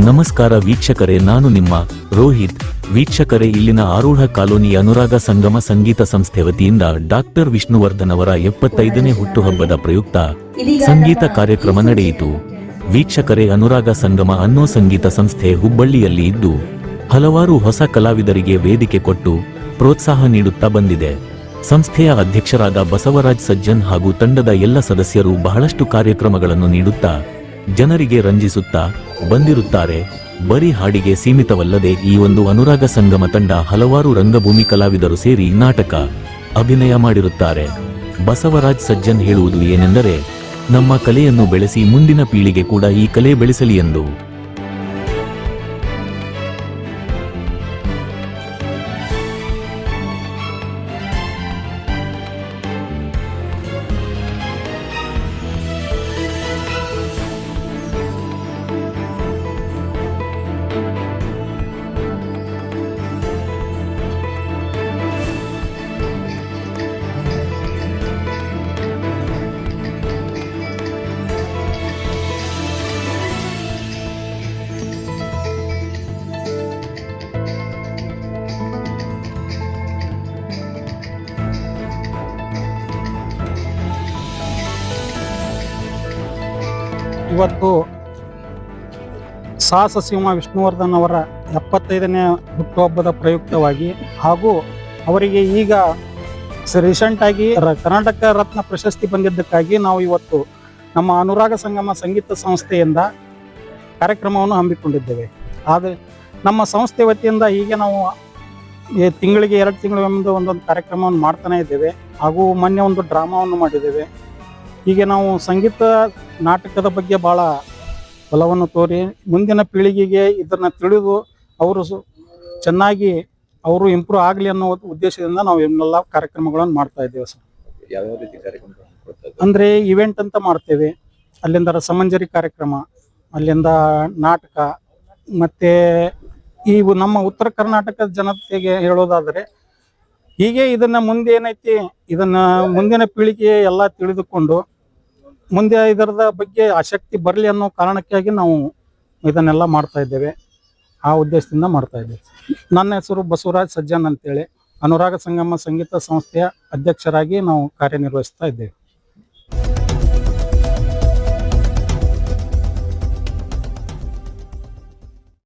ನಮಸ್ಕಾರ ವೀಕ್ಷಕರೇ, ನಾನು ನಿಮ್ಮ ರೋಹಿತ್. ವೀಕ್ಷಕರೇ, ಇಲ್ಲಿನ ಆರೂಢ ಕಾಲೋನಿ ಅನುರಾಗ ಸಂಗಮ ಸಂಗೀತ ಸಂಸ್ಥೆ ವತಿಯಿಂದ ಡಾಕ್ಟರ್ ವಿಷ್ಣುವರ್ಧನ್ ಅವರ 75ನೇ ಹುಟ್ಟುಹಬ್ಬದ ಪ್ರಯುಕ್ತ ಸಂಗೀತ ಕಾರ್ಯಕ್ರಮ ನಡೆಯಿತು. ವೀಕ್ಷಕರೇ, ಅನುರಾಗ ಸಂಗಮ ಅನ್ನೋ ಸಂಗೀತ ಸಂಸ್ಥೆ ಹುಬ್ಬಳ್ಳಿಯಲ್ಲಿ ಇದ್ದು ಹಲವಾರು ಹೊಸ ಕಲಾವಿದರಿಗೆ ವೇದಿಕೆ ಕೊಟ್ಟು ಪ್ರೋತ್ಸಾಹ ನೀಡುತ್ತಾ ಬಂದಿದೆ. ಸಂಸ್ಥೆಯ ಅಧ್ಯಕ್ಷರಾದ ಬಸವರಾಜ್ ಸಜ್ಜನ್ ಹಾಗೂ ತಂಡದ ಎಲ್ಲ ಸದಸ್ಯರು ಬಹಳಷ್ಟು ಕಾರ್ಯಕ್ರಮಗಳನ್ನು ನೀಡುತ್ತಾ ಜನರಿಗೆ ರಂಜಿಸುತ್ತಾ ಬಂದಿರುತ್ತಾರೆ. ಬರೀ ಹಾಡಿಗೆ ಸೀಮಿತವಲ್ಲದೆ ಈ ಒಂದು ಅನುರಾಗ ಸಂಗಮ ತಂಡ ಹಲವಾರು ರಂಗಭೂಮಿ ಕಲಾವಿದರು ಸೇರಿ ನಾಟಕ, ಅಭಿನಯ ಮಾಡಿರುತ್ತಾರೆ. ಬಸವರಾಜ್ ಸಜ್ಜನ್ ಹೇಳುವುದು ಏನೆಂದರೆ, ನಮ್ಮ ಕಲೆಯನ್ನು ಬೆಳೆಸಿ ಮುಂದಿನ ಪೀಳಿಗೆ ಕೂಡ ಈ ಕಲೆ ಬೆಳೆಸಲಿ ಎಂದು. ಇವತ್ತು ಸಾಹಸ ಸಿಂಹ ವಿಷ್ಣುವರ್ಧನ್ ಅವರ 75ನೇ ಹುಟ್ಟುಹಬ್ಬದ ಪ್ರಯುಕ್ತವಾಗಿ ಹಾಗೂ ಅವರಿಗೆ ಈಗ ರೀಸೆಂಟಾಗಿ ಕರ್ನಾಟಕ ರತ್ನ ಪ್ರಶಸ್ತಿ ಬಂದಿದ್ದಕ್ಕಾಗಿ ನಾವು ಇವತ್ತು ನಮ್ಮ ಅನುರಾಗ ಸಂಗಮ ಸಂಗೀತ ಸಂಸ್ಥೆಯಿಂದ ಕಾರ್ಯಕ್ರಮವನ್ನು ಹಮ್ಮಿಕೊಂಡಿದ್ದೇವೆ. ಆದರೆ ನಮ್ಮ ಸಂಸ್ಥೆ ವತಿಯಿಂದ ಹೀಗೆ ನಾವು ತಿಂಗಳಿಗೆ 2 ತಿಂಗಳಿಗೊಮ್ಮೆ ಒಂದೊಂದು ಕಾರ್ಯಕ್ರಮವನ್ನು ಮಾಡ್ತಾನೆ ಇದ್ದೇವೆ. ಹಾಗೂ ಮೊನ್ನೆ ಒಂದು ಡ್ರಾಮಾವನ್ನು ಮಾಡಿದ್ದೇವೆ. ಹೀಗೆ ನಾವು ಸಂಗೀತ ನಾಟಕದ ಬಗ್ಗೆ ಭಾಳ ಒಲವನ್ನು ತೋರಿ ಮುಂದಿನ ಪೀಳಿಗೆಗೆ ಇದನ್ನು ತಿಳಿದು ಅವರು ಚೆನ್ನಾಗಿ ಅವರು ಇಂಪ್ರೂವ್ ಆಗಲಿ ಅನ್ನೋ ಉದ್ದೇಶದಿಂದ ನಾವು ಇವನ್ನೆಲ್ಲ ಕಾರ್ಯಕ್ರಮಗಳನ್ನು ಮಾಡ್ತಾ ಇದ್ದೇವೆ ಸರ್. ಯಾವ ರೀತಿ ಕಾರ್ಯಕ್ರಮ ಅಂದರೆ ಇವೆಂಟ್ ಅಂತ ಮಾಡ್ತೇವೆ, ಅಲ್ಲಿಂದ ಸಮಂಜರಿ ಕಾರ್ಯಕ್ರಮ, ಅಲ್ಲಿಂದ ನಾಟಕ, ಮತ್ತು ಈ ನಮ್ಮ ಉತ್ತರ ಕರ್ನಾಟಕದ ಜನತೆಗೆ ಹೇಳೋದಾದರೆ ಹೀಗೆ ಇದನ್ನ ಮುಂದೆ ಏನೈತಿ ಇದನ್ನ ಮುಂದಿನ ಪೀಳಿಗೆ ಎಲ್ಲ ತಿಳಿದುಕೊಂಡು ಮುಂದೆ ಇದರದ ಬಗ್ಗೆ ಆಸಕ್ತಿ ಬರಲಿ ಅನ್ನೋ ಕಾರಣಕ್ಕಾಗಿ ನಾವು ಇದನ್ನೆಲ್ಲ ಮಾಡ್ತಾ ಇದ್ದೇವೆ. ಆ ಉದ್ದೇಶದಿಂದ ಮಾಡ್ತಾ ಇದ್ದೇವೆ. ನನ್ನ ಹೆಸರು ಬಸವರಾಜ್ ಸಜ್ಜನ್ ಅಂತೇಳಿ ಅನುರಾಗ ಸಂಗಮ ಸಂಗೀತ ಸಂಸ್ಥೆಯ ಅಧ್ಯಕ್ಷರಾಗಿ ನಾವು ಕಾರ್ಯನಿರ್ವಹಿಸ್ತಾ ಇದ್ದೇವೆ.